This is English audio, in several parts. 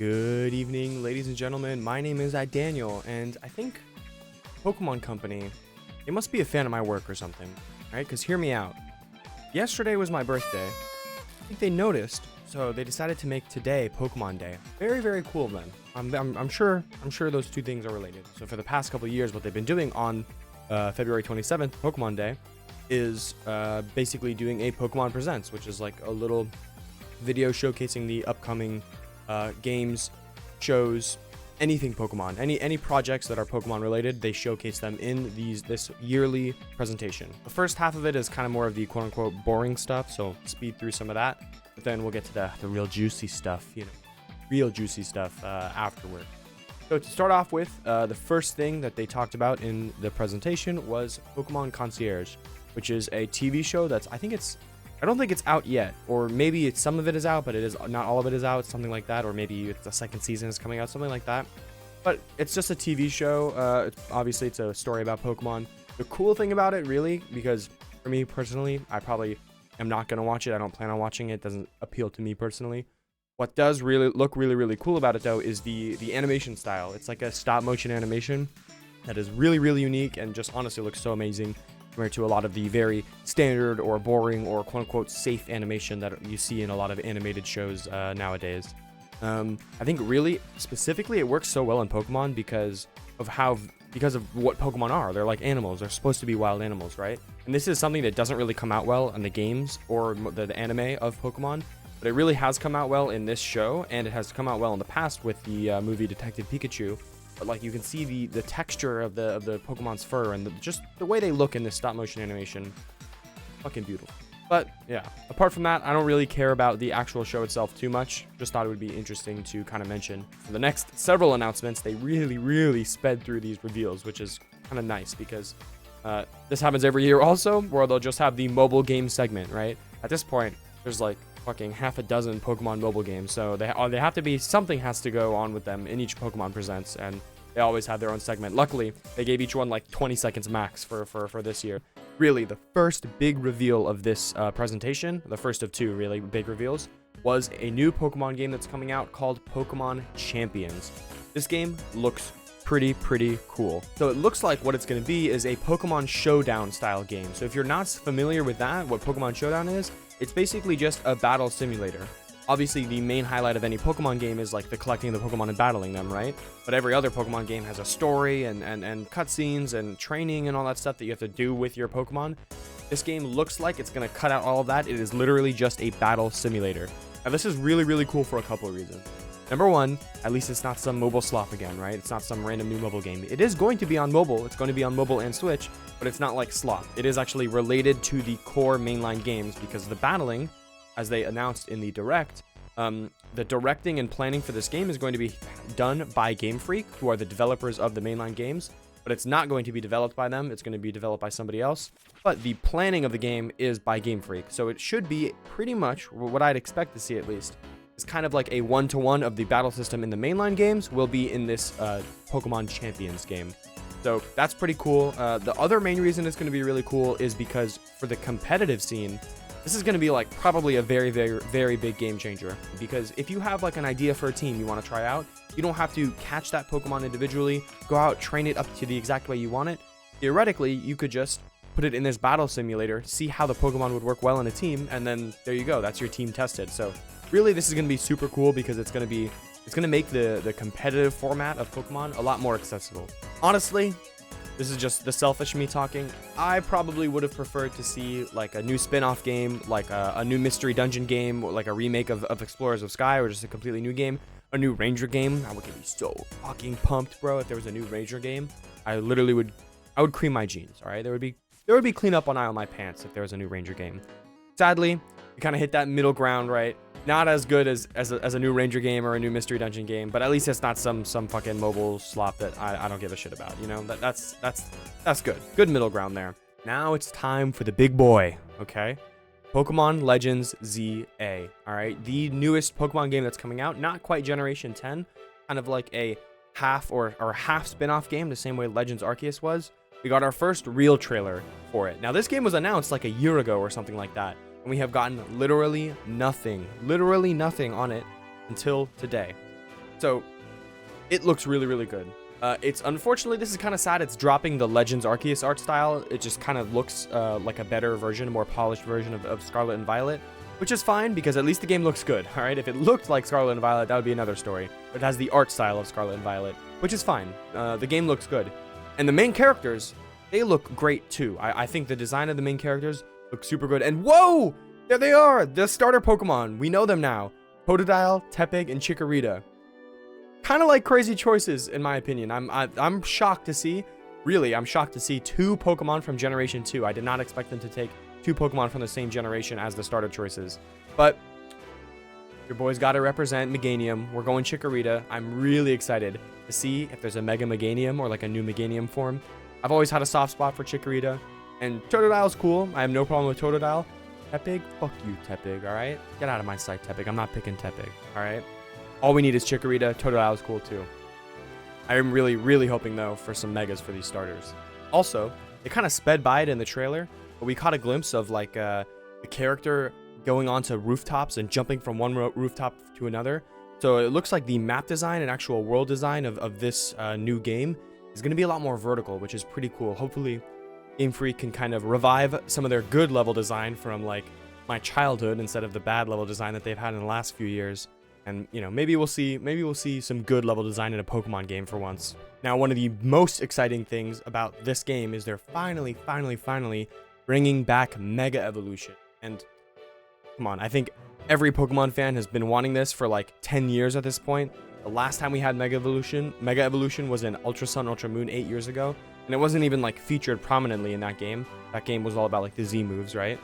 Good evening, ladies and gentlemen. My name is Daniel, and I think Pokemon Company, they must be a fan of my work or something, right? Because hear me out. Yesterday was my birthday. I think they noticed, so they decided to make today Pokemon Day. Very, very cool of them. I'm sure those two things are related. So for the past couple of years, what they've been doing on February 27th, Pokemon Day, is basically doing a Pokemon Presents, which is like a little video showcasing the upcoming games, shows, anything Pokemon, any projects that are Pokemon related. They showcase them in this yearly presentation. The first half of it is kind of more of the quote unquote boring stuff, so speed through some of that, but then we'll get to the real juicy stuff, afterward. So to start off with, the first thing that they talked about in the presentation was Pokemon Concierge, which is a TV show I don't think it's out yet, or maybe some of it is out, but it is not all of it is out, something like that, or maybe the second season is coming out, something like that. But it's just a TV show. Obviously, it's a story about Pokemon. The cool thing about it, really, because for me personally, I probably am not going to watch it. I don't plan on watching it. It doesn't appeal to me personally. What does really look really cool about it, though, is the animation style. It's like a stop motion animation that is really unique and just honestly looks so amazing compared to a lot of the very standard or boring or quote-unquote safe animation that you see in a lot of animated shows nowadays. I think really specifically it works so well in Pokemon because of what Pokemon are. They're like animals. They're supposed to be wild animals, right? And this is something that doesn't really come out well in the games or the anime of Pokemon, but it really has come out well in this show, and it has come out well in the past with the movie Detective Pikachu. But like you can see the texture of the Pokemon's fur and just the way they look in this stop motion animation, fucking beautiful. But yeah, apart from that, I don't really care about the actual show itself too much. Just thought it would be interesting to kind of mention. For the next several announcements, they really sped through these reveals, which is kind of nice because this happens every year also, where they'll just have the mobile game segment, right? At this point, there's like fucking half a dozen Pokemon mobile games, so they have to be, something has to go on with them in each Pokemon Presents, and they always have their own segment. Luckily, they gave each one like 20 seconds max for this year. Really, the first big reveal of this presentation, the first of two really big reveals, was a new Pokemon game that's coming out called Pokemon Champions. This game looks pretty cool. So it looks like what it's going to be is a Pokemon Showdown style game. So if you're not familiar with that, what Pokemon Showdown is, it's basically just a battle simulator. Obviously, the main highlight of any Pokemon game is like the collecting the Pokemon and battling them, right? But every other Pokemon game has a story and cutscenes and training and all that stuff that you have to do with your Pokemon. This game looks like it's going to cut out all of that. It is literally just a battle simulator. Now, this is really cool for a couple of reasons. Number one, at least it's not some mobile slop again, right? It's not some random new mobile game. It is going to be on mobile. It's going to be on mobile and Switch, but it's not like slop. It is actually related to the core mainline games because the battling, as they announced in the Direct, the directing and planning for this game is going to be done by Game Freak, who are the developers of the mainline games, but it's not going to be developed by them. It's going to be developed by somebody else, but the planning of the game is by Game Freak. So it should be pretty much what I'd expect to see, at least. It's kind of like a one-to-one of the battle system in the mainline games will be in this Pokemon Champions game. So that's pretty cool. The other main reason it's going to be really cool is because for the competitive scene, this is going to be like probably a very big game changer, because if you have like an idea for a team you want to try out, you don't have to catch that Pokemon individually, go out, train it up to the exact way you want it. Theoretically, you could just put it in this battle simulator, see how the Pokemon would work well in a team, and then there you go. That's your team tested. So really, this is going to be super cool because it's going to make the competitive format of Pokemon a lot more accessible. Honestly, this is just the selfish me talking. I probably would have preferred to see like a new spin-off game, like a new mystery dungeon game, or like a remake of Explorers of Sky, or just a completely new game, a new Ranger game. I would get me so fucking pumped, bro, if there was a new Ranger game. I would cream my jeans, all right? There would be cleanup on aisle my pants if there was a new Ranger game. Sadly, we kind of hit that middle ground, right? Not as good as a new Ranger game or a new mystery dungeon game, but at least it's not some fucking mobile slop that I don't give a shit about, you know? That's good. Good middle ground there. Now it's time for the big boy, okay? Pokemon Legends ZA, all right? The newest Pokemon game that's coming out, not quite Generation 10, kind of like a half or half spin-off game, the same way Legends Arceus was. We got our first real trailer for it. Now, this game was announced like a year ago or something like that, and we have gotten literally nothing on it until today. So it looks really, really good. It's unfortunately, this is kind of sad. It's dropping the Legends Arceus art style. It just kind of looks like a better version, a more polished version of Scarlet and Violet, which is fine because at least the game looks good. All right, if it looked like Scarlet and Violet, that would be another story. But it has the art style of Scarlet and Violet, which is fine. The game looks good, and the main characters, they look great too. I think the design of the main characters look super good. And whoa, there they are, the starter Pokemon. We know them now: Totodile, Tepig, and Chikorita. Kind of like crazy choices, in my opinion. I'm shocked to see, really, I'm shocked to see 2 Pokemon from Generation 2. I did not expect them to take 2 Pokemon from the same generation as the starter choices. But your boys got to represent Meganium. We're going Chikorita. I'm really excited to see if there's a Mega Meganium or like a new Meganium form. I've always had a soft spot for Chikorita, and Totodile's cool. I have no problem with Totodile. Tepig, fuck you, Tepig, all right? Get out of my sight, Tepig. I'm not picking Tepig, all right? All we need is Chikorita. Totodile is cool too. I am really, really hoping though for some megas for these starters. Also, they kind of sped by it in the trailer, but we caught a glimpse of like the character going onto rooftops and jumping from one rooftop to another. So it looks like the map design and actual world design of this new game is going to be a lot more vertical, which is pretty cool. Hopefully, Game Freak can kind of revive some of their good level design from like my childhood instead of the bad level design that they've had in the last few years. And, you know, maybe we'll see some good level design in a Pokemon game for once. Now, one of the most exciting things about this game is they're finally bringing back Mega Evolution. And come on, I think every Pokemon fan has been wanting this for like 10 years at this point. The last time we had Mega Evolution was in Ultra Sun, Ultra Moon 8 years ago. And it wasn't even like featured prominently in that game. That game was all about like the Z moves, right?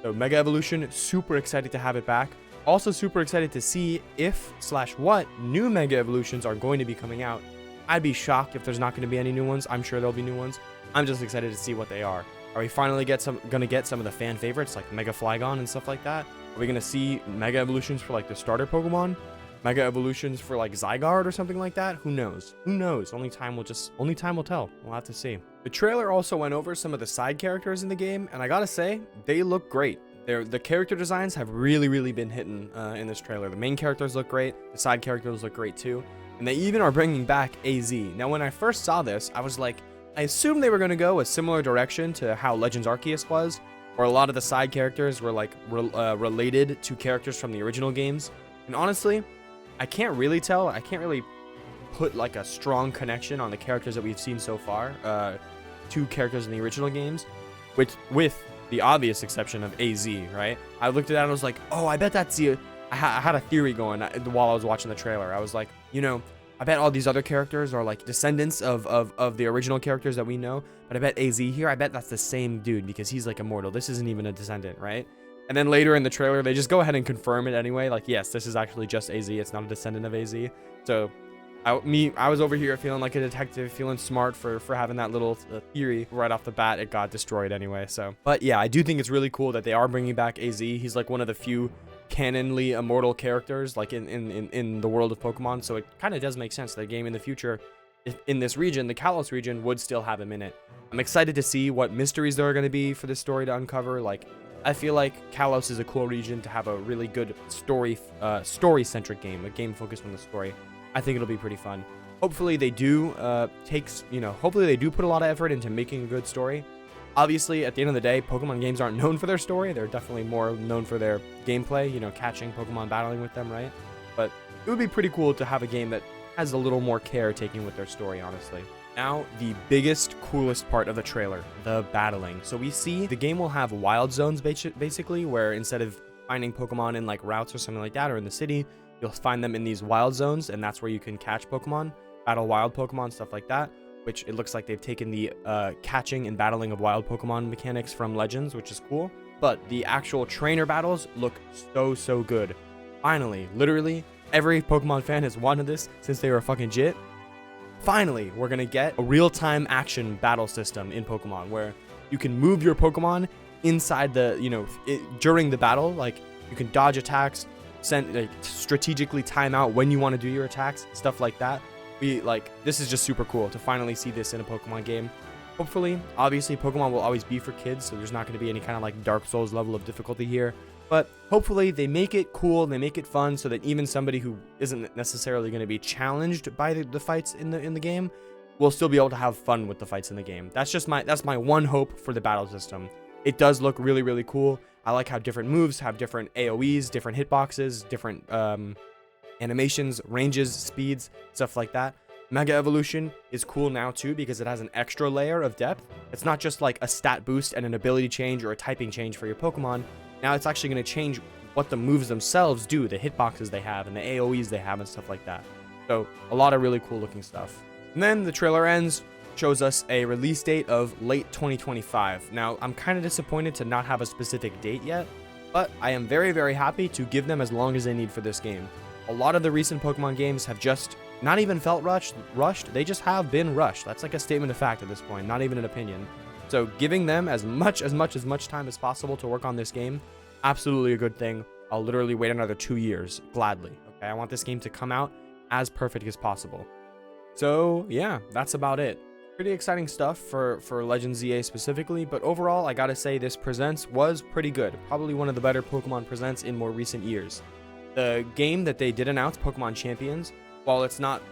So Mega Evolution, super excited to have it back. Also super excited to see if/what new Mega Evolutions are going to be coming out. I'd be shocked if there's not going to be any new ones. I'm sure there'll be new ones. I'm just excited to see what they are. Are we finally gonna get some of the fan favorites like Mega Flygon and stuff like that? Are we gonna see Mega Evolutions for like the starter Pokemon? Mega Evolutions for like Zygarde or something like that? Who knows? Who knows? Only time will tell. We'll have to see. The trailer also went over some of the side characters in the game, and I gotta say, they look great. The character designs have really been hitting in this trailer. The main characters look great. The side characters look great too. And they even are bringing back AZ. Now, when I first saw this, I was like, I assumed they were going to go a similar direction to how Legends Arceus was, where a lot of the side characters were like related to characters from the original games. And honestly, I can't really tell. I can't really put like a strong connection on the characters that we've seen so far to characters in the original games, with the obvious exception of AZ, right? I looked at that and I was like, oh, I bet that's the... I had a theory going while I was watching the trailer. I was like, you know, I bet all these other characters are like descendants of the original characters that we know, but I bet AZ here, I bet that's the same dude because he's like immortal. This isn't even a descendant, right? And then later in the trailer, they just go ahead and confirm it anyway. Like, yes, this is actually just AZ. It's not a descendant of AZ. So I was over here feeling like a detective, feeling smart for having that little theory right off the bat. It got destroyed anyway. So, but yeah, I do think it's really cool that they are bringing back AZ. He's like one of the few canonly immortal characters like in the world of Pokemon. So it kind of does make sense that a game in the future, if in this region, the Kalos region, would still have him in it. I'm excited to see what mysteries there are going to be for this story to uncover. Like, I feel like Kalos is a cool region to have a really good story-centric game, a game focused on the story. I think it'll be pretty fun. Hopefully they do hopefully they do put a lot of effort into making a good story. Obviously, at the end of the day, Pokemon games aren't known for their story. They're definitely more known for their gameplay, you know, catching Pokemon, battling with them, right? But it would be pretty cool to have a game that has a little more care taken with their story, honestly. Now, the biggest, coolest part of the trailer, the battling. So we see the game will have wild zones, basically, where instead of finding Pokemon in like routes or something like that, or in the city, you'll find them in these wild zones, and that's where you can catch Pokemon, battle wild Pokemon, stuff like that, which it looks like they've taken the catching and battling of wild Pokemon mechanics from Legends, which is cool. But the actual trainer battles look so good. Finally, literally, every Pokemon fan has wanted this since they were a fucking jit. Finally, we're gonna get a real-time action battle system in Pokemon where you can move your Pokemon inside the, during the battle. Like, you can dodge attacks, strategically time out when you want to do your attacks, stuff like that. This is just super cool to finally see this in a Pokemon game. Hopefully, obviously, Pokemon will always be for kids, so there's not going to be any kind of like Dark Souls level of difficulty here. But hopefully they make it cool, they make it fun, so that even somebody who isn't necessarily going to be challenged by the fights in the game will still be able to have fun with the fights in the game. That's my one hope for the battle system. It does look really, really cool. I like how different moves have different AoEs, different hitboxes, different animations, ranges, speeds, stuff like that. Mega Evolution is cool now too because it has an extra layer of depth. It's not just like a stat boost and an ability change or a typing change for your Pokemon. Now it's actually going to change what the moves themselves do, the hitboxes they have and the AoEs they have and stuff like that. So a lot of really cool looking stuff. And then the trailer ends, shows us a release date of late 2025. Now I'm kind of disappointed to not have a specific date yet, but I am very, very happy to give them as long as they need for this game. A lot of the recent Pokemon games have just not even felt rushed. They just have been rushed. That's like a statement of fact at this point, not even an opinion. So giving them as much time as possible to work on this game, absolutely a good thing. I'll literally wait another 2 years, gladly. Okay, I want this game to come out as perfect as possible. So yeah, that's about it. Pretty exciting stuff for Legends ZA specifically, but overall, I gotta say this Presents was pretty good. Probably one of the better Pokemon Presents in more recent years. The game that they did announce, Pokemon Champions, while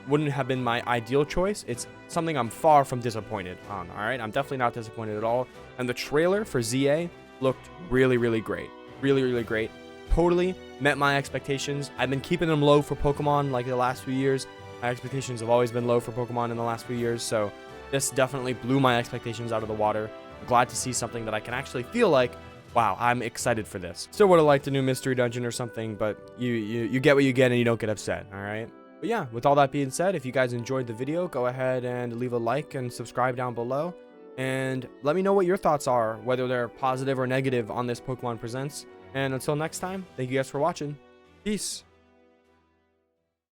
wouldn't have been my ideal choice, it's something I'm far from disappointed on, alright? I'm definitely not disappointed at all. And the trailer for ZA looked really, really great. Really, really great. Totally met my expectations. I've been keeping them low for Pokemon like the last few years. My expectations have always been low for Pokemon in the last few years, so this definitely blew my expectations out of the water. I'm glad to see something that I can actually feel like, wow, I'm excited for this. Still would have liked a new mystery dungeon or something, but you get what you get and you don't get upset, alright? But yeah, with all that being said, if you guys enjoyed the video, go ahead and leave a like and subscribe down below. And let me know what your thoughts are, whether they're positive or negative on this Pokemon Presents. And until next time, thank you guys for watching. Peace.